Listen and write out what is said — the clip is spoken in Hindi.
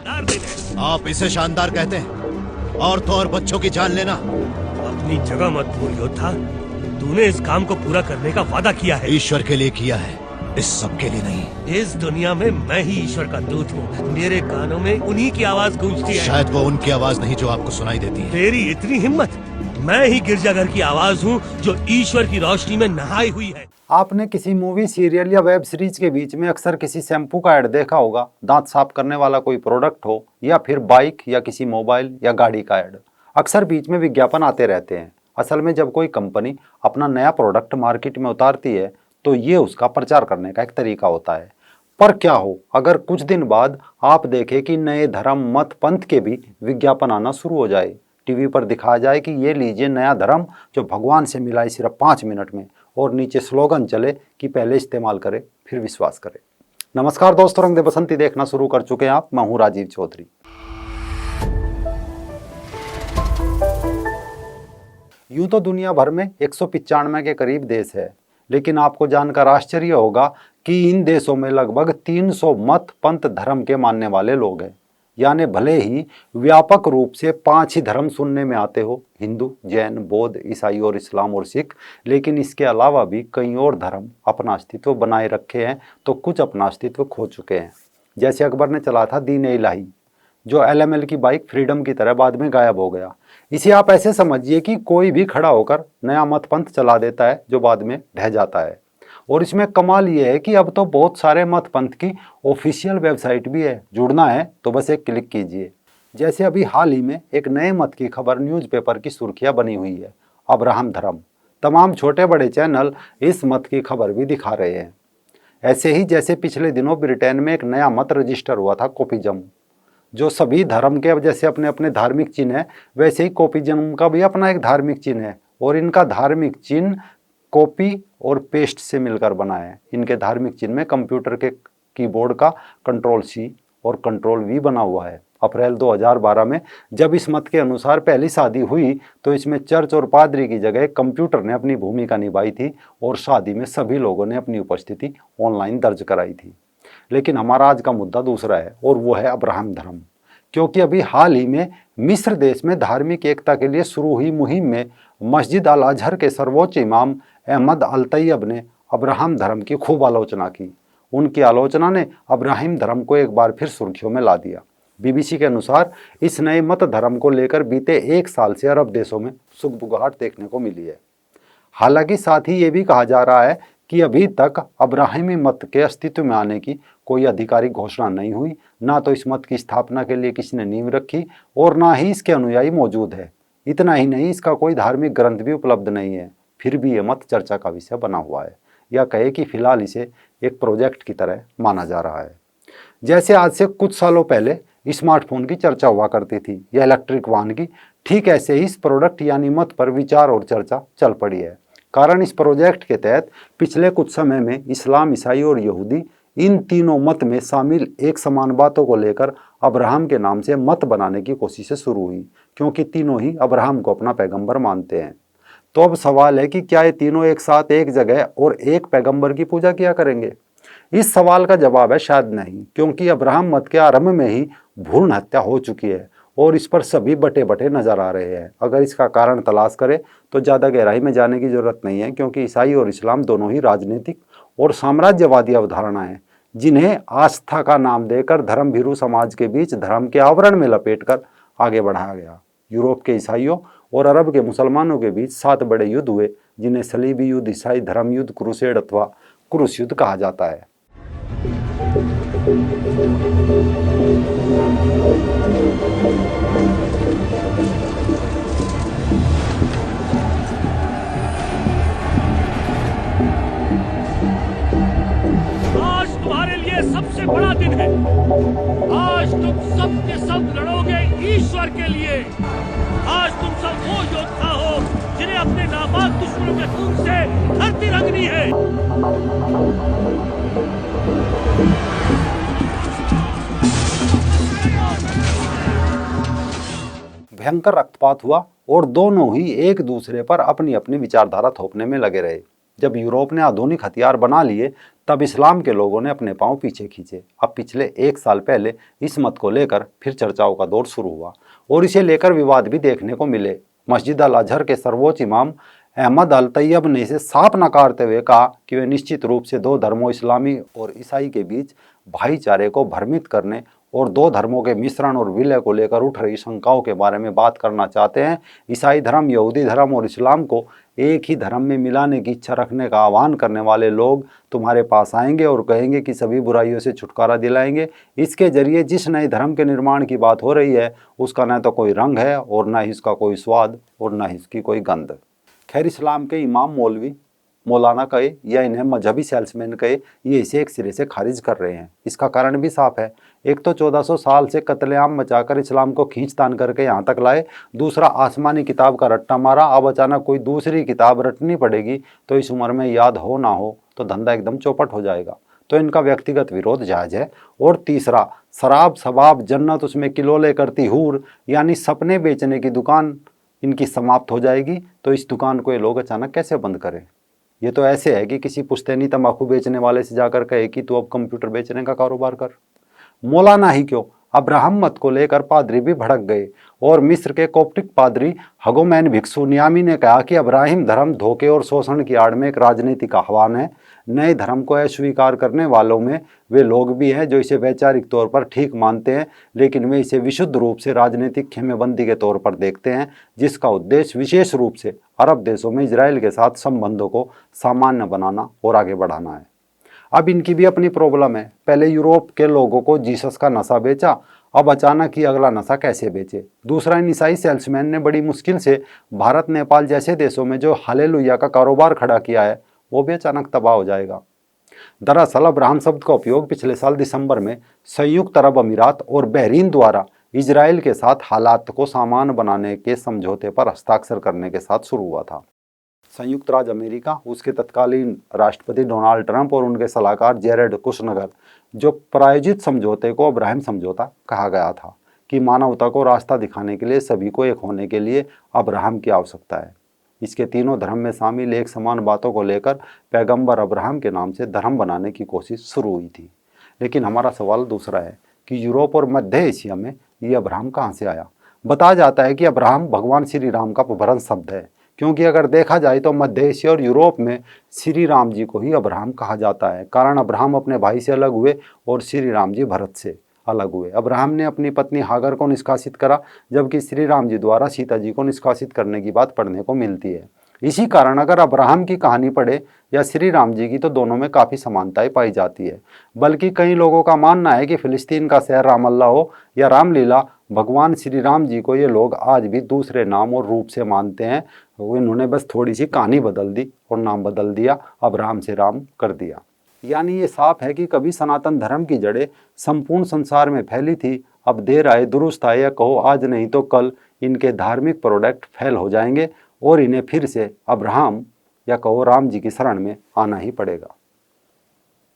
शानदार दिन है। आप इसे शानदार कहते हैं? औरतों और बच्चों की जान लेना। अपनी जगह मत भूल योद्धा, तूने इस काम को पूरा करने का वादा किया है। ईश्वर के लिए किया है, इस सब के लिए नहीं। इस दुनिया में मैं ही ईश्वर का दूत हूँ, मेरे कानों में उन्हीं की आवाज गूंजती है। शायद वो उनकी आवाज नहीं जो आपको सुनाई देती है। तेरी इतनी हिम्मत? मैं ही गिरजाघर की आवाज हूँ जो ईश्वर की रोशनी में नहाई हुई है। आपने किसी मूवी, सीरियल या वेब सीरीज के बीच में अक्सर किसी शैम्पू का ऐड देखा होगा। दांत साफ करने वाला कोई प्रोडक्ट हो या फिर बाइक या किसी मोबाइल या गाड़ी का ऐड। अक्सर बीच में विज्ञापन आते रहते हैं। असल में जब कोई कंपनी अपना नया प्रोडक्ट मार्केट में उतारती है तो ये उसका प्रचार करने का एक तरीका होता है। पर क्या हो अगर कुछ दिन बाद आप देखें कि नए धर्म, मत, पंथ के भी विज्ञापन आना शुरू हो जाए। टीवी पर दिखाया जाए कि ये लीजिए नया धर्म जो भगवान से मिला है सिर्फ 5 मिनट में, और नीचे स्लोगन चले कि पहले इस्तेमाल करें फिर विश्वास करें। नमस्कार दोस्तों, रंग दे बसंती देखना शुरू कर चुके हैं आप। मैं हूं राजीव चौधरी। यूं तो दुनिया भर में 195 के करीब देश है, लेकिन आपको जानकर आश्चर्य होगा कि इन देशों में लगभग 300 मत, पंथ, धर्म के मानने वाले लोग हैं। यानी भले ही व्यापक रूप से 5 ही धर्म सुनने में आते हो, हिंदू, जैन, बौद्ध, ईसाई और इस्लाम और सिख, लेकिन इसके अलावा भी कई और धर्म अपना अस्तित्व बनाए रखे हैं तो कुछ अपना अस्तित्व खो चुके हैं। जैसे अकबर ने चला था दीन इलाही, जो LML की बाइक फ्रीडम की तरह बाद में गायब हो गया। इसे आप ऐसे समझिए कि कोई भी खड़ा होकर नया मत पंथ चला देता है जो बाद में ढह जाता है। और इसमें कमाल ये है कि अब तो बहुत सारे मत पंथ की ऑफिशियल वेबसाइट भी है। जुड़ना है तो बस एक क्लिक कीजिए। जैसे अभी हाल ही में एक नए मत की खबर न्यूज़पेपर की सुर्खियां बनी हुई है, अब्राहम धर्म। तमाम छोटे बड़े चैनल इस मत की खबर भी दिखा रहे हैं। ऐसे ही जैसे पिछले दिनों ब्रिटेन में एक नया मत रजिस्टर हुआ था, कॉपिज्म, जो सभी धर्म के अब जैसे अपने अपने धार्मिक चिन्ह है, वैसे ही कॉपिज्म का भी अपना एक धार्मिक चिन्ह है। और इनका धार्मिक चिन्ह कॉपी और पेस्ट से मिलकर बना है। इनके धार्मिक चिन्ह में कंप्यूटर के कीबोर्ड का Ctrl+C और Ctrl+V बना हुआ है। अप्रैल 2012 में जब इस मत के अनुसार पहली शादी हुई तो इसमें चर्च और पादरी की जगह कंप्यूटर ने अपनी भूमिका निभाई थी और शादी में सभी लोगों ने अपनी उपस्थिति ऑनलाइन दर्ज कराई थी। लेकिन हमारा आज का मुद्दा दूसरा है और वो है अब्राहम धर्म। क्योंकि अभी हाल ही में मिस्र देश में धार्मिक एकता के लिए शुरू हुई मुहिम में मस्जिद अल अजहर के सर्वोच्च इमाम अहमद अल तैयब ने अब्राहम धर्म की खूब आलोचना की। उनकी आलोचना ने अब्राहम धर्म को एक बार फिर सुर्खियों में ला दिया। BBC के अनुसार इस नए मत धर्म को लेकर बीते 1 साल से अरब देशों में सुगबुगाहट देखने को मिली है। हालांकि साथ ही ये भी कहा जा रहा है कि अभी तक अब्राहमी मत के अस्तित्व में आने की कोई आधिकारिक घोषणा नहीं हुई, ना तो इस मत की स्थापना के लिए किसी ने नींव रखी और ना ही इसके अनुयायी मौजूद है। इतना ही नहीं, इसका कोई धार्मिक ग्रंथ भी उपलब्ध नहीं है। फिर भी ये मत चर्चा का विषय बना हुआ है, या कहे कि फिलहाल इसे एक प्रोजेक्ट की तरह माना जा रहा है। जैसे आज से कुछ सालों पहले स्मार्टफोन की चर्चा हुआ करती थी या इलेक्ट्रिक वाहन की, ठीक ऐसे ही इस प्रोडक्ट यानी मत पर विचार और चर्चा चल पड़ी है। कारण इस प्रोजेक्ट के तहत पिछले कुछ समय में इस्लाम, ईसाई और यहूदी, इन तीनों मत में शामिल एक समान बातों को लेकर अब्राहम के नाम से मत बनाने की कोशिशें शुरू हुई, क्योंकि तीनों ही अब्राहम को अपना पैगंबर मानते हैं। तो अब सवाल है कि क्या ये तीनों एक साथ एक जगह और एक पैगंबर की पूजा किया करेंगे? इस सवाल का जवाब है शायद नहीं, क्योंकि अब्राहम मत के आरंभ में ही भ्रूण हत्या हो चुकी है और इस पर सभी बटे बटे नजर आ रहे हैं। अगर इसका कारण तलाश करें तो ज़्यादा गहराई में जाने की जरूरत नहीं है, क्योंकि ईसाई और इस्लाम दोनों ही राजनीतिक और साम्राज्यवादी अवधारणा है, जिन्हें आस्था का नाम देकर धर्म भीरू समाज के बीच धर्म के आवरण में लपेटकर आगे बढ़ाया गया। यूरोप के ईसाइयों और अरब के मुसलमानों के बीच 7 बड़े युद्ध हुए, जिन्हें सलीबी युद्ध, ईसाई धर्म युद्ध, क्रूसेड अथवा क्रूस युद्ध कहा जाता है। आज तुम्हारे लिए सबसे बड़ा दिन है। आज तुम सब के सब लड़ोगे ईश्वर के लिए। आज तुम सब वो योद्धा हो जिन्हें अपने नापाक दुश्मनों के खून से धरती रंगनी है। भयंकर रक्तपात हुआ और दोनों ही एक दूसरे पर अपनी अपनी विचारधारा थोपने में लगे रहे। जब यूरोप ने आधुनिक हथियार बना लिए तब इस्लाम के लोगों ने अपने पांव पीछे खींचे। अब पिछले 1 साल पहले इस मत को लेकर फिर चर्चाओं का दौर शुरू हुआ और इसे लेकर विवाद भी देखने को मिले। मस्जिद अल अजहर के सर्वोच्च इमाम अहमद अल तैयब ने इसे साफ नकारते हुए कहा कि वे निश्चित रूप से दो धर्मों इस्लामी और ईसाई के बीच भाईचारे को भ्रमित करने और दो धर्मों के मिश्रण और विलय को लेकर उठ रही शंकाओं के बारे में बात करना चाहते हैं। ईसाई धर्म, यहूदी धर्म और इस्लाम को एक ही धर्म में मिलाने की इच्छा रखने का आह्वान करने वाले लोग तुम्हारे पास आएंगे और कहेंगे कि सभी बुराइयों से छुटकारा दिलाएंगे। इसके जरिए जिस नए धर्म के निर्माण की बात हो रही है उसका न तो कोई रंग है और न ही इसका कोई स्वाद और न ही इसकी कोई गंध। खैर, इस्लाम के इमाम, मौलवी, मौलाना कहे या इन्हें मजहबी सेल्समैन कहे, ये इसे एक सिरे से खारिज कर रहे हैं। इसका कारण भी साफ है। एक तो 1400 साल से कत्लेआम मचाकर इस्लाम को खींचतान करके यहाँ तक लाए, दूसरा आसमानी किताब का रट्टा मारा। अब अचानक कोई दूसरी किताब रटनी पड़ेगी तो इस उम्र में याद हो ना हो तो धंधा एकदम चौपट हो जाएगा। तो इनका व्यक्तिगत विरोध जायज है। और तीसरा, शराब, शबाब, जन्नत, उसमें किलोले करती हूर यानी सपने बेचने की दुकान इनकी समाप्त हो जाएगी। तो इस दुकान को ये लोग अचानक कैसे बंद करें? ये तो ऐसे है कि किसी पुश्तैनी तंबाकू बेचने वाले से जाकर कहे कि तू अब कंप्यूटर बेचने का कारोबार कर। मौलाना ही क्यों, अब्राहम मत को लेकर पादरी भी भड़क गए और मिस्र के कोप्टिक पादरी हगोमैन भिक्षु नियामी ने कहा कि अब्राहिम धर्म धोखे और शोषण की आड़ में एक राजनीतिक आह्वान है। नए धर्म को अस्वीकार करने वालों में वे लोग भी हैं जो इसे वैचारिक तौर पर ठीक मानते हैं, लेकिन वे इसे विशुद्ध रूप से राजनीतिक खेमेबंदी के तौर पर देखते हैं, जिसका उद्देश्य विशेष रूप से अरब देशों में इजराइल के साथ संबंधों को सामान्य बनाना और आगे बढ़ाना है। अब इनकी भी अपनी प्रॉब्लम है। पहले यूरोप के लोगों को जीसस का नशा बेचा, अब अचानक ही अगला नशा कैसे बेचे? दूसरा, इन ईसाई सेल्समैन ने बड़ी मुश्किल से भारत, नेपाल जैसे देशों में जो हालेलुया का कारोबार खड़ा किया है वो भी अचानक तबाह हो जाएगा। दरअसल अब्राहम शब्द का उपयोग पिछले साल दिसंबर में संयुक्त अरब अमीरात और बहरीन द्वारा इजराइल के साथ हालात को सामान्य बनाने के समझौते पर हस्ताक्षर करने के साथ शुरू हुआ था। संयुक्त राज्य अमेरिका, उसके तत्कालीन राष्ट्रपति डोनाल्ड ट्रंप और उनके सलाहकार जेरेड कुशनगर जो प्रायोजित समझौते को अब्राहम समझौता कहा गया था कि मानवता को रास्ता दिखाने के लिए सभी को एक होने के लिए अब्राहम की आवश्यकता है। इसके तीनों धर्म में शामिल एक समान बातों को लेकर पैगंबर अब्राहम के नाम से धर्म बनाने की कोशिश शुरू हुई थी। लेकिन हमारा सवाल दूसरा है कि यूरोप और मध्य एशिया में ये अब्राहम कहाँ से आया? बताया जाता है कि अब्राहम भगवान श्री राम का अपभ्रंश शब्द है, क्योंकि अगर देखा जाए तो मध्य एशिया और यूरोप में श्री राम जी को ही अब्राहम कहा जाता है। कारण अब्राहम अपने भाई से अलग हुए और श्री राम जी भरत से अलग हुए। अब्राहम ने अपनी पत्नी हागर को निष्कासित करा, जबकि श्री राम जी द्वारा सीता जी को निष्कासित करने की बात पढ़ने को मिलती है। इसी कारण अगर अब्राहम की कहानी पढ़े या श्री राम जी की तो दोनों में काफ़ी समानताएं पाई जाती है। बल्कि कई लोगों का मानना है कि फिलिस्तीन का शहर रामल्ला हो या रामलीला, भगवान श्री राम जी को ये लोग आज भी दूसरे नाम और रूप से मानते हैं। इन्होंने बस थोड़ी सी कहानी बदल दी और नाम बदल दिया, अब्राहम से राम कर दिया। यानी ये साफ है कि कभी सनातन धर्म की जड़ें संपूर्ण संसार में फैली थी। अब देर आए दुरुस्त आए, या कहो आज नहीं तो कल इनके धार्मिक प्रोडक्ट फैल हो जाएंगे और इन्हें फिर से अब्राहम या कहो राम जी की शरण में आना ही पड़ेगा।